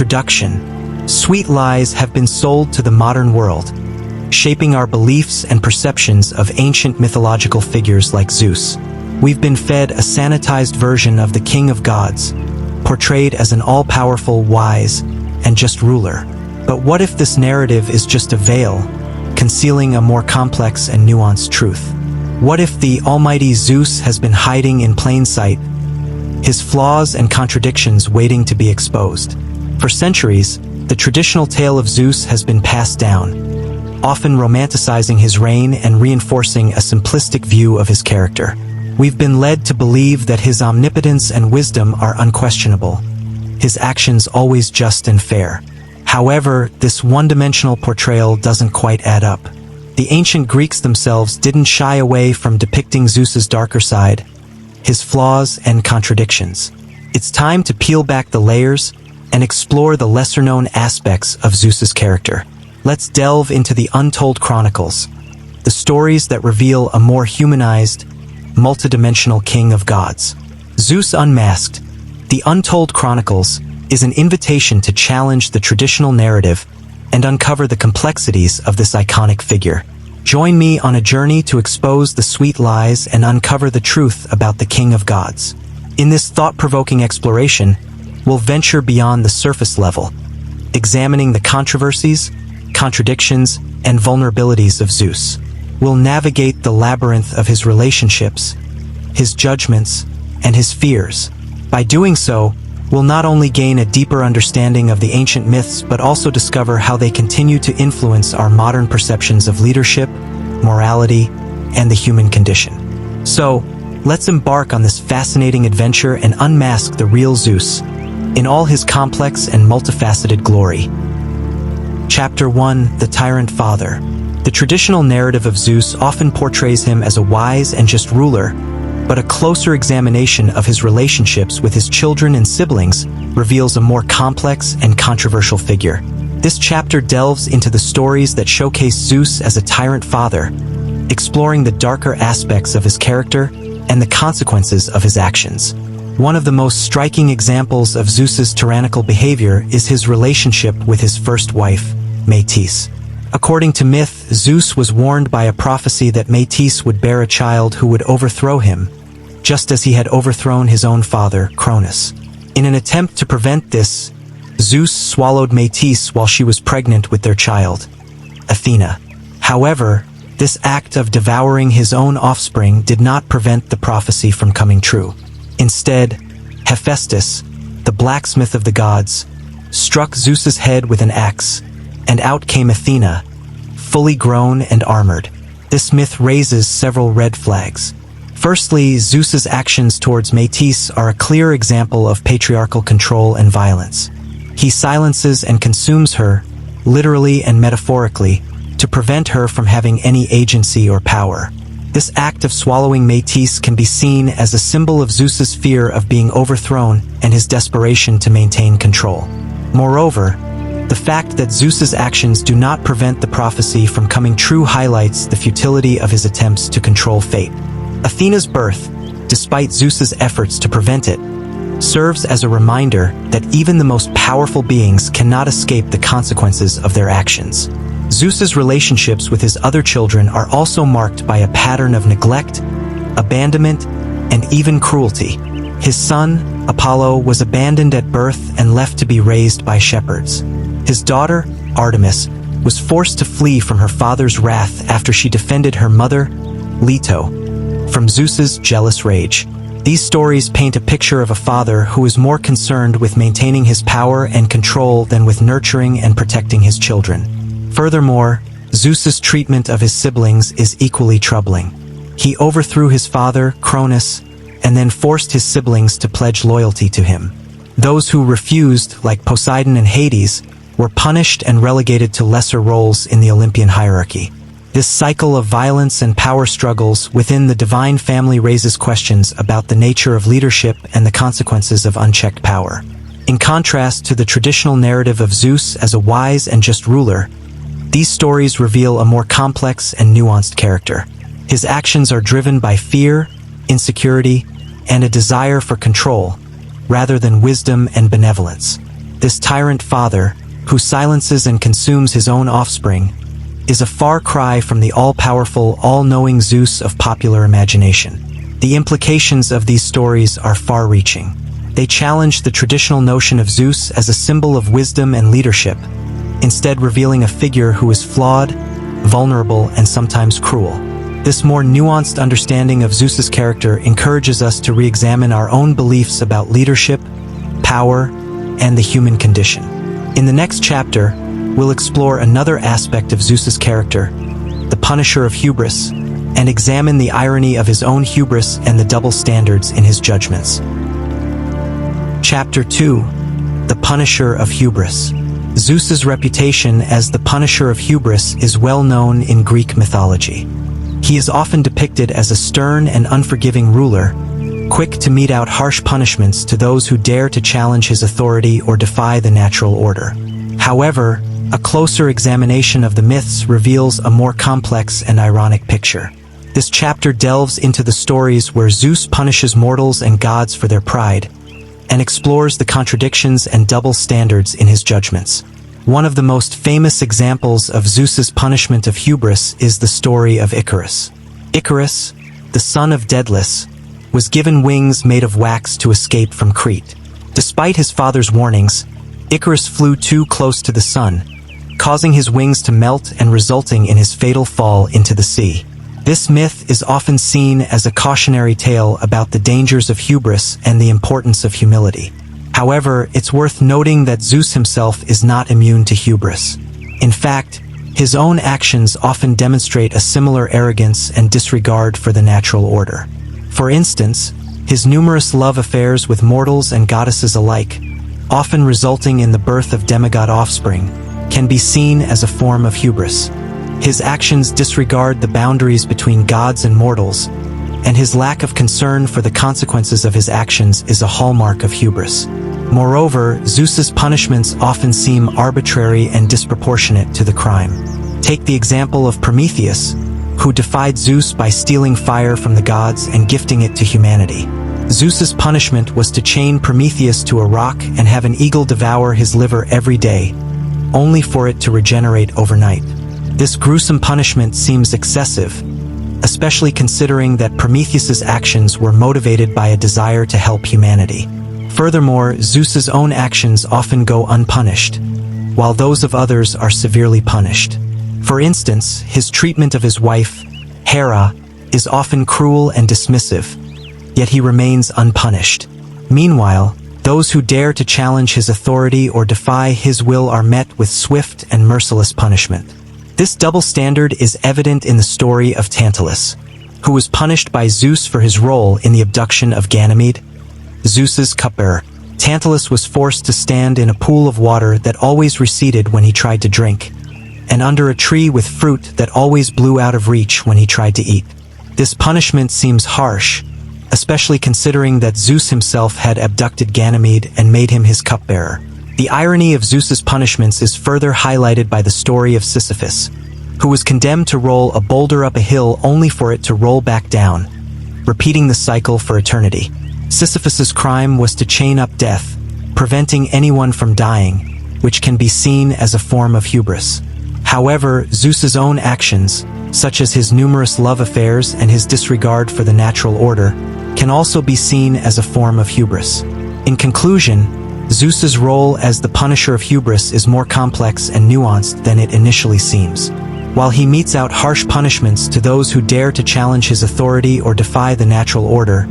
Introduction. Sweet lies have been sold to the modern world, shaping our beliefs and perceptions of ancient mythological figures like Zeus. We've been fed a sanitized version of the king of gods, portrayed as an all-powerful, wise, and just ruler. But what if this narrative is just a veil, concealing a more complex and nuanced truth? What if the almighty Zeus has been hiding in plain sight, his flaws and contradictions waiting to be exposed? For centuries, the traditional tale of Zeus has been passed down, often romanticizing his reign and reinforcing a simplistic view of his character. We've been led to believe that his omnipotence and wisdom are unquestionable, his actions always just and fair. However, this one-dimensional portrayal doesn't quite add up. The ancient Greeks themselves didn't shy away from depicting Zeus's darker side, his flaws and contradictions. It's time to peel back the layers and explore the lesser-known aspects of Zeus's character. Let's delve into the untold chronicles, the stories that reveal a more humanized, multidimensional king of gods. Zeus Unmasked. The Untold Chronicles is an invitation to challenge the traditional narrative and uncover the complexities of this iconic figure. Join me on a journey to expose the sweet lies and uncover the truth about the king of gods. In this thought-provoking exploration, we'll venture beyond the surface level, examining the controversies, contradictions, and vulnerabilities of Zeus. We'll navigate the labyrinth of his relationships, his judgments, and his fears. By doing so, we'll not only gain a deeper understanding of the ancient myths but also discover how they continue to influence our modern perceptions of leadership, morality, and the human condition. So, let's embark on this fascinating adventure and unmask the real Zeus in all his complex and multifaceted glory. Chapter 1: The Tyrant Father. The traditional narrative of Zeus often portrays him as a wise and just ruler, but a closer examination of his relationships with his children and siblings reveals a more complex and controversial figure. This chapter delves into the stories that showcase Zeus as a tyrant father, exploring the darker aspects of his character and the consequences of his actions. One of the most striking examples of Zeus's tyrannical behavior is his relationship with his first wife, Metis. According to myth, Zeus was warned by a prophecy that Metis would bear a child who would overthrow him, just as he had overthrown his own father, Cronus. In an attempt to prevent this, Zeus swallowed Metis while she was pregnant with their child, Athena. However, this act of devouring his own offspring did not prevent the prophecy from coming true. Instead, Hephaestus, the blacksmith of the gods, struck Zeus's head with an axe, and out came Athena, fully grown and armored. This myth raises several red flags. Firstly, Zeus's actions towards Metis are a clear example of patriarchal control and violence. He silences and consumes her, literally and metaphorically, to prevent her from having any agency or power. This act of swallowing Metis can be seen as a symbol of Zeus's fear of being overthrown and his desperation to maintain control. Moreover, the fact that Zeus's actions do not prevent the prophecy from coming true highlights the futility of his attempts to control fate. Athena's birth, despite Zeus's efforts to prevent it, serves as a reminder that even the most powerful beings cannot escape the consequences of their actions. Zeus's relationships with his other children are also marked by a pattern of neglect, abandonment, and even cruelty. His son, Apollo, was abandoned at birth and left to be raised by shepherds. His daughter, Artemis, was forced to flee from her father's wrath after she defended her mother, Leto, from Zeus's jealous rage. These stories paint a picture of a father who is more concerned with maintaining his power and control than with nurturing and protecting his children. Furthermore, Zeus's treatment of his siblings is equally troubling. He overthrew his father, Cronus, and then forced his siblings to pledge loyalty to him. Those who refused, like Poseidon and Hades, were punished and relegated to lesser roles in the Olympian hierarchy. This cycle of violence and power struggles within the divine family raises questions about the nature of leadership and the consequences of unchecked power. In contrast to the traditional narrative of Zeus as a wise and just ruler, these stories reveal a more complex and nuanced character. His actions are driven by fear, insecurity, and a desire for control, rather than wisdom and benevolence. this tyrant father, who silences and consumes his own offspring, is a far cry from the all-powerful, all-knowing Zeus of popular imagination. The implications of these stories are far-reaching. They challenge the traditional notion of Zeus as a symbol of wisdom and leadership, instead revealing a figure who is flawed, vulnerable, and sometimes cruel. This more nuanced understanding of Zeus's character encourages us to re-examine our own beliefs about leadership, power, and the human condition. In the next chapter, we'll explore another aspect of Zeus's character, the punisher of hubris, and examine the irony of his own hubris and the double standards in his judgments. Chapter 2: The Punisher of Hubris. Zeus's reputation as the punisher of hubris is well known in Greek mythology. He is often depicted as a stern and unforgiving ruler, quick to mete out harsh punishments to those who dare to challenge his authority or defy the natural order. However, a closer examination of the myths reveals a more complex and ironic picture. This chapter delves into the stories where Zeus punishes mortals and gods for their pride, and explores the contradictions and double standards in his judgments. One of the most famous examples of Zeus's punishment of hubris is the story of Icarus. Icarus, the son of Daedalus, was given wings made of wax to escape from Crete. Despite his father's warnings, Icarus flew too close to the sun, causing his wings to melt and resulting in his fatal fall into the sea. This myth is often seen as a cautionary tale about the dangers of hubris and the importance of humility. However, it's worth noting that Zeus himself is not immune to hubris. In fact, his own actions often demonstrate a similar arrogance and disregard for the natural order. For instance, his numerous love affairs with mortals and goddesses alike, often resulting in the birth of demigod offspring, can be seen as a form of hubris. His actions disregard the boundaries between gods and mortals, and his lack of concern for the consequences of his actions is a hallmark of hubris. Moreover, Zeus's punishments often seem arbitrary and disproportionate to the crime. Take the example of Prometheus, who defied Zeus by stealing fire from the gods and gifting it to humanity. Zeus's punishment was to chain Prometheus to a rock and have an eagle devour his liver every day, only for it to regenerate overnight. This gruesome punishment seems excessive, especially considering that Prometheus's actions were motivated by a desire to help humanity. Furthermore, Zeus's own actions often go unpunished, while those of others are severely punished. For instance, his treatment of his wife, Hera, is often cruel and dismissive, yet he remains unpunished. Meanwhile, those who dare to challenge his authority or defy his will are met with swift and merciless punishment. This double standard is evident in the story of Tantalus, who was punished by Zeus for his role in the abduction of Ganymede, Zeus's cupbearer. Tantalus was forced to stand in a pool of water that always receded when he tried to drink, and under a tree with fruit that always blew out of reach when he tried to eat. This punishment seems harsh, especially considering that Zeus himself had abducted Ganymede and made him his cupbearer. The irony of Zeus's punishments is further highlighted by the story of Sisyphus, who was condemned to roll a boulder up a hill only for it to roll back down, repeating the cycle for eternity. Sisyphus's crime was to chain up death, preventing anyone from dying, which can be seen as a form of hubris. However, Zeus's own actions, such as his numerous love affairs and his disregard for the natural order, can also be seen as a form of hubris. In conclusion, Zeus's role as the punisher of hubris is more complex and nuanced than it initially seems. While he metes out harsh punishments to those who dare to challenge his authority or defy the natural order,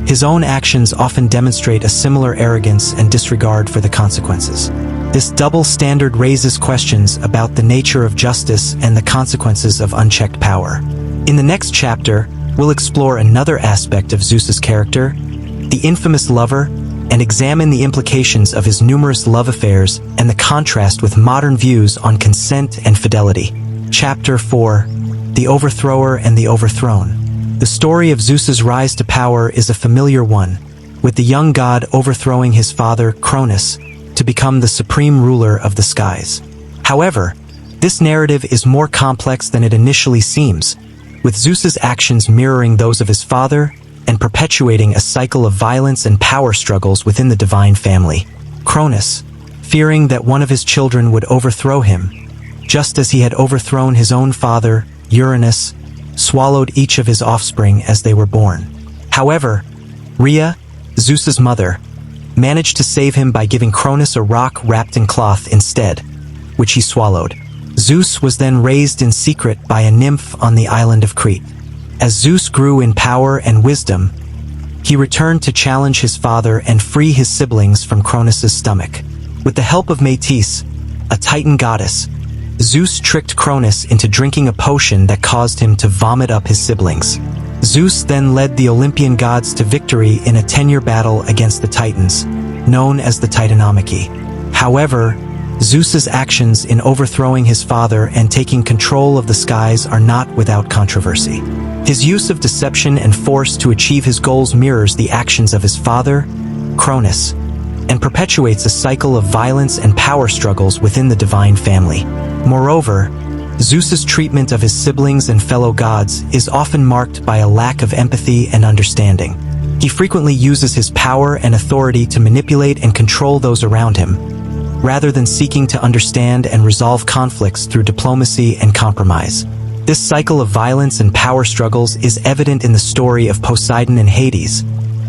his own actions often demonstrate a similar arrogance and disregard for the consequences. This double standard raises questions about the nature of justice and the consequences of unchecked power. In the next chapter, we'll explore another aspect of Zeus's character, the infamous lover, and examine the implications of his numerous love affairs and the contrast with modern views on consent and fidelity. Chapter 4: The Overthrower and the Overthrown. The story of Zeus's rise to power is a familiar one, with the young god overthrowing his father, Cronus, to become the supreme ruler of the skies. However, this narrative is more complex than it initially seems, with Zeus's actions mirroring those of his father and perpetuating a cycle of violence and power struggles within the divine family. Cronus, fearing that one of his children would overthrow him, just as he had overthrown his own father. Uranus swallowed each of his offspring as they were born. However, Rhea, Zeus's mother, managed to save him by giving Cronus a rock wrapped in cloth instead, which he swallowed. Zeus was then raised in secret by a nymph on the island of Crete. As Zeus grew in power and wisdom, he returned to challenge his father and free his siblings from Cronus's stomach. With the help of Metis, a Titan goddess, Zeus tricked Cronus into drinking a potion that caused him to vomit up his siblings. Zeus then led the Olympian gods to victory in a 10-year battle against the Titans, known as the Titanomachy. However, Zeus's actions in overthrowing his father and taking control of the skies are not without controversy. His use of deception and force to achieve his goals mirrors the actions of his father, Cronus, and perpetuates a cycle of violence and power struggles within the divine family. Moreover, Zeus's treatment of his siblings and fellow gods is often marked by a lack of empathy and understanding. He frequently uses his power and authority to manipulate and control those around him, rather than seeking to understand and resolve conflicts through diplomacy and compromise. This cycle of violence and power struggles is evident in the story of Poseidon and Hades,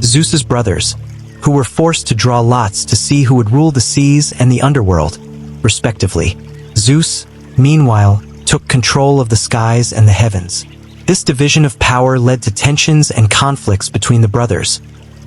Zeus's brothers, who were forced to draw lots to see who would rule the seas and the underworld, respectively. Zeus, meanwhile, took control of the skies and the heavens. This division of power led to tensions and conflicts between the brothers,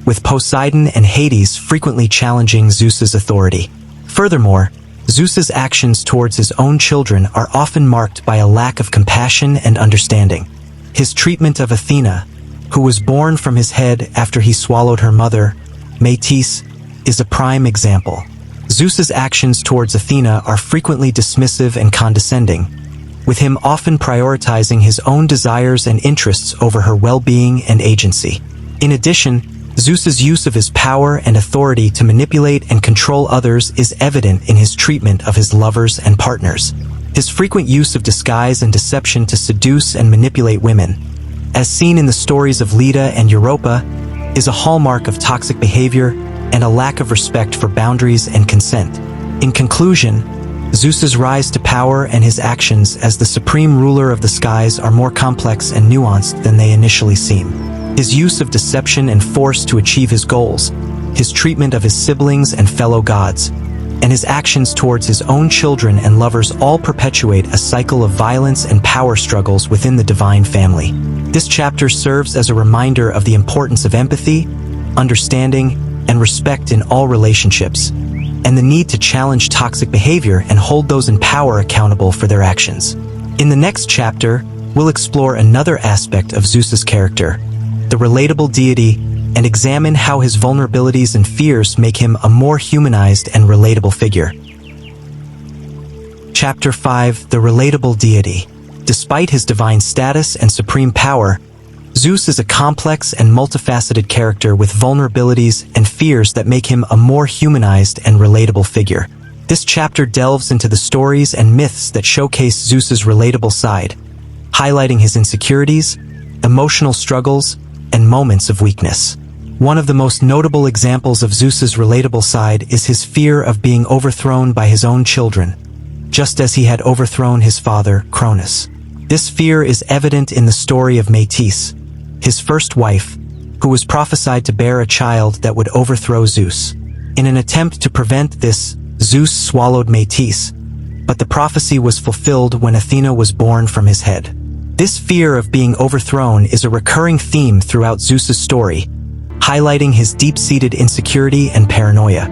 with Poseidon and Hades frequently challenging Zeus's authority. Furthermore, Zeus's actions towards his own children are often marked by a lack of compassion and understanding. His treatment of Athena, who was born from his head after he swallowed her mother, Metis, is a prime example. Zeus's actions towards Athena are frequently dismissive and condescending, with him often prioritizing his own desires and interests over her well-being and agency. In addition, Zeus's use of his power and authority to manipulate and control others is evident in his treatment of his lovers and partners. His frequent use of disguise and deception to seduce and manipulate women, as seen in the stories of Leda and Europa, is a hallmark of toxic behavior and a lack of respect for boundaries and consent. In conclusion, Zeus's rise to power and his actions as the supreme ruler of the skies are more complex and nuanced than they initially seem. His use of deception and force to achieve his goals, his treatment of his siblings and fellow gods, and his actions towards his own children and lovers all perpetuate a cycle of violence and power struggles within the divine family. This chapter serves as a reminder of the importance of empathy, understanding, and respect in all relationships, and the need to challenge toxic behavior and hold those in power accountable for their actions. In the next chapter, we'll explore another aspect of Zeus's character, the relatable deity, and examine how his vulnerabilities and fears make him a more humanized and relatable figure. Chapter 5: The Relatable Deity. Despite his divine status and supreme power, Zeus is a complex and multifaceted character with vulnerabilities and fears that make him a more humanized and relatable figure. This chapter delves into the stories and myths that showcase Zeus's relatable side, highlighting his insecurities, emotional struggles, and moments of weakness. One of the most notable examples of Zeus's relatable side is his fear of being overthrown by his own children, just as he had overthrown his father, Cronus. This fear is evident in the story of Metis, his first wife, who was prophesied to bear a child that would overthrow Zeus. In an attempt to prevent this, Zeus swallowed Metis, but the prophecy was fulfilled when Athena was born from his head. This fear of being overthrown is a recurring theme throughout Zeus's story, highlighting his deep-seated insecurity and paranoia.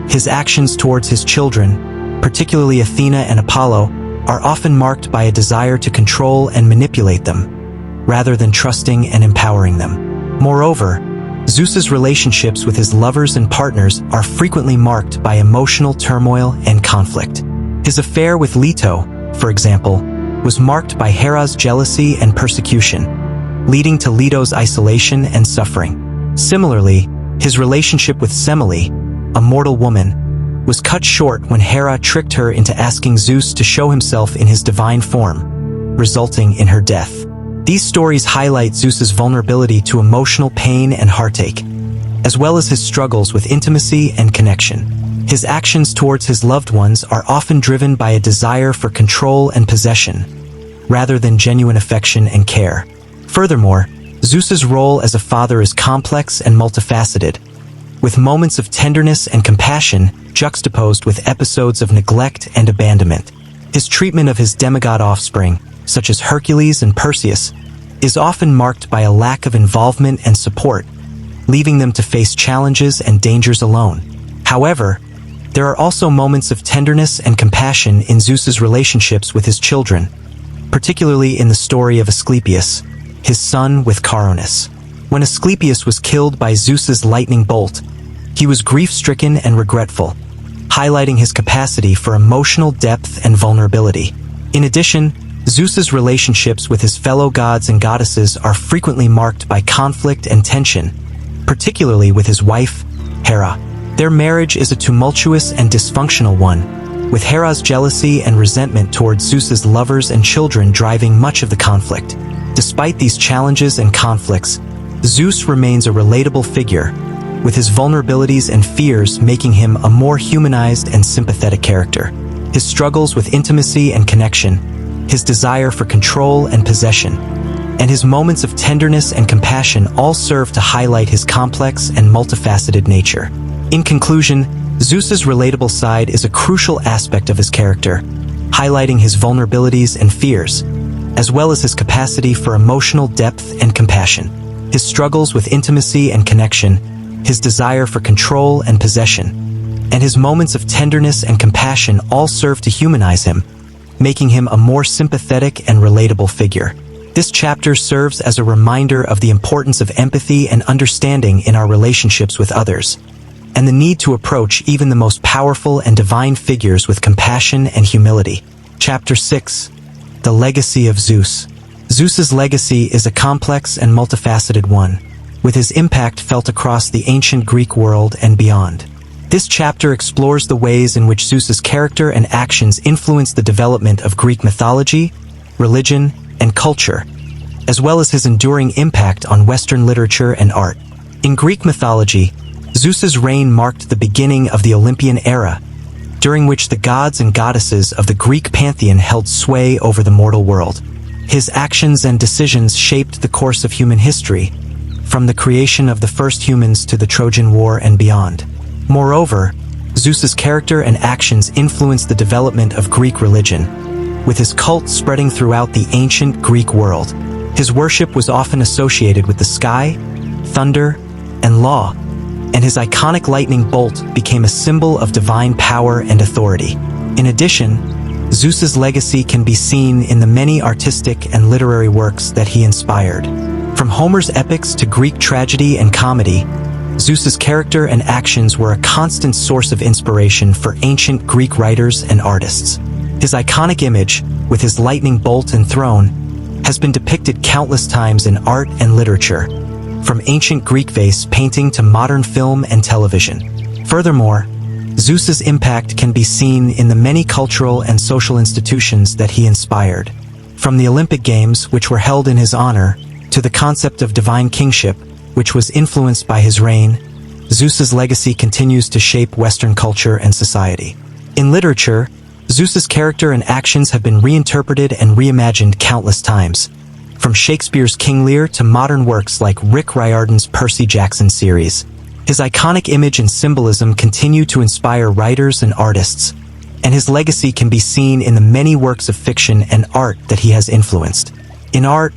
His actions towards his children, particularly Athena and Apollo, are often marked by a desire to control and manipulate them, rather than trusting and empowering them. Moreover, Zeus's relationships with his lovers and partners are frequently marked by emotional turmoil and conflict. His affair with Leto, for example, was marked by Hera's jealousy and persecution, leading to Leto's isolation and suffering. Similarly, his relationship with Semele, a mortal woman, was cut short when Hera tricked her into asking Zeus to show himself in his divine form, resulting in her death. These stories highlight Zeus's vulnerability to emotional pain and heartache, as well as his struggles with intimacy and connection. His actions towards his loved ones are often driven by a desire for control and possession, rather than genuine affection and care. Furthermore, Zeus's role as a father is complex and multifaceted, with moments of tenderness and compassion juxtaposed with episodes of neglect and abandonment. His treatment of his demigod offspring, such as Hercules and Perseus, is often marked by a lack of involvement and support, leaving them to face challenges and dangers alone. However, there are also moments of tenderness and compassion in Zeus's relationships with his children, particularly in the story of Asclepius, his son with Caronus. When Asclepius was killed by Zeus's lightning bolt, he was grief-stricken and regretful, highlighting his capacity for emotional depth and vulnerability. In addition, Zeus's relationships with his fellow gods and goddesses are frequently marked by conflict and tension, particularly with his wife, Hera. Their marriage is a tumultuous and dysfunctional one, with Hera's jealousy and resentment towards Zeus's lovers and children driving much of the conflict. Despite these challenges and conflicts, Zeus remains a relatable figure, with his vulnerabilities and fears making him a more humanized and sympathetic character. His struggles with intimacy and connection, his desire for control and possession, and his moments of tenderness and compassion all serve to highlight his complex and multifaceted nature. In conclusion, Zeus's relatable side is a crucial aspect of his character, highlighting his vulnerabilities and fears, as well as his capacity for emotional depth and compassion. His struggles with intimacy and connection, his desire for control and possession, and his moments of tenderness and compassion all serve to humanize him, making him a more sympathetic and relatable figure. This chapter serves as a reminder of the importance of empathy and understanding in our relationships with others, and the need to approach even the most powerful and divine figures with compassion and humility. Chapter 6. The Legacy of Zeus. Zeus's legacy is a complex and multifaceted one, with his impact felt across the ancient Greek world and beyond. This chapter explores the ways in which Zeus's character and actions influenced the development of Greek mythology, religion, and culture, as well as his enduring impact on Western literature and art. In Greek mythology, Zeus's reign marked the beginning of the Olympian era, during which the gods and goddesses of the Greek pantheon held sway over the mortal world. His actions and decisions shaped the course of human history, from the creation of the first humans to the Trojan War and beyond. Moreover, Zeus's character and actions influenced the development of Greek religion, with his cult spreading throughout the ancient Greek world. His worship was often associated with the sky, thunder, and law, and his iconic lightning bolt became a symbol of divine power and authority. In addition, Zeus's legacy can be seen in the many artistic and literary works that he inspired. From Homer's epics to Greek tragedy and comedy, Zeus's character and actions were a constant source of inspiration for ancient Greek writers and artists. His iconic image, with his lightning bolt and throne, has been depicted countless times in art and literature, from ancient Greek vase painting to modern film and television. Furthermore, Zeus's impact can be seen in the many cultural and social institutions that he inspired. From the Olympic Games, which were held in his honor, to the concept of divine kingship, which was influenced by his reign, Zeus's legacy continues to shape Western culture and society. In literature, Zeus's character and actions have been reinterpreted and reimagined countless times, from Shakespeare's King Lear to modern works like Rick Riordan's Percy Jackson series. His iconic image and symbolism continue to inspire writers and artists, and his legacy can be seen in the many works of fiction and art that he has influenced. In art,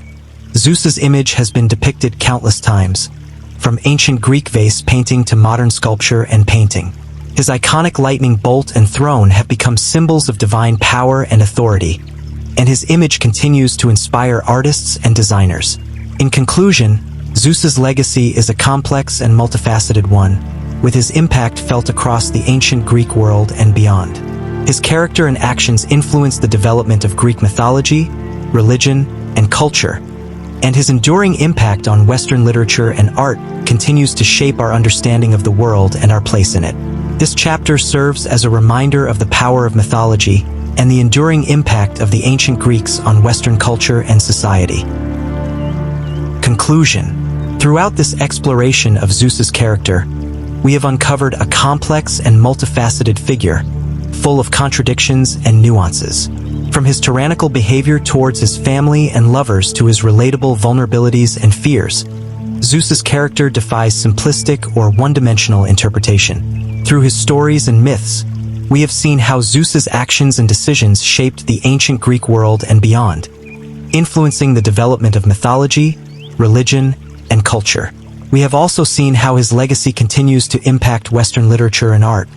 Zeus's image has been depicted countless times, from ancient Greek vase painting to modern sculpture and painting. His iconic lightning bolt and throne have become symbols of divine power and authority, and his image continues to inspire artists and designers. In conclusion, Zeus's legacy is a complex and multifaceted one, with his impact felt across the ancient Greek world and beyond. His character and actions influenced the development of Greek mythology, religion, and culture, and his enduring impact on Western literature and art continues to shape our understanding of the world and our place in it. This chapter serves as a reminder of the power of mythology and the enduring impact of the ancient Greeks on Western culture and society. Conclusion. Throughout this exploration of Zeus's character, we have uncovered a complex and multifaceted figure, full of contradictions and nuances. From his tyrannical behavior towards his family and lovers to his relatable vulnerabilities and fears, Zeus's character defies simplistic or one-dimensional interpretation. Through his stories and myths, we have seen how Zeus's actions and decisions shaped the ancient Greek world and beyond, influencing the development of mythology, religion, and culture. We have also seen how his legacy continues to impact Western literature and art,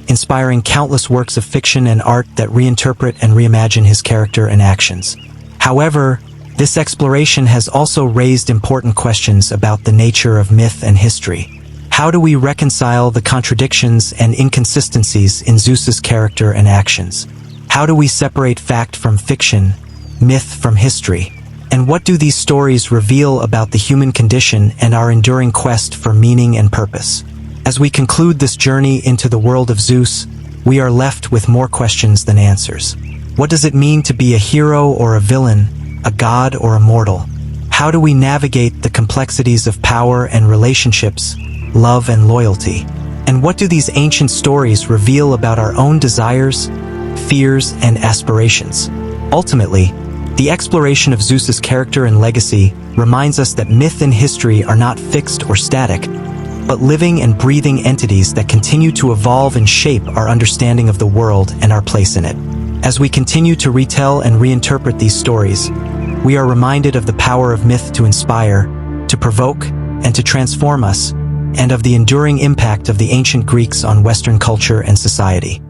inspiring countless works of fiction and art that reinterpret and reimagine his character and actions. However, this exploration has also raised important questions about the nature of myth and history. How do we reconcile the contradictions and inconsistencies in Zeus's character and actions? How do we separate fact from fiction, myth from history? And what do these stories reveal about the human condition and our enduring quest for meaning and purpose? As we conclude this journey into the world of Zeus, we are left with more questions than answers. What does it mean to be a hero or a villain, a god or a mortal? How do we navigate the complexities of power and relationships, love and loyalty? And what do these ancient stories reveal about our own desires, fears, and aspirations? Ultimately, the exploration of Zeus's character and legacy reminds us that myth and history are not fixed or static, but living and breathing entities that continue to evolve and shape our understanding of the world and our place in it. As we continue to retell and reinterpret these stories, we are reminded of the power of myth to inspire, to provoke, and to transform us, and of the enduring impact of the ancient Greeks on Western culture and society.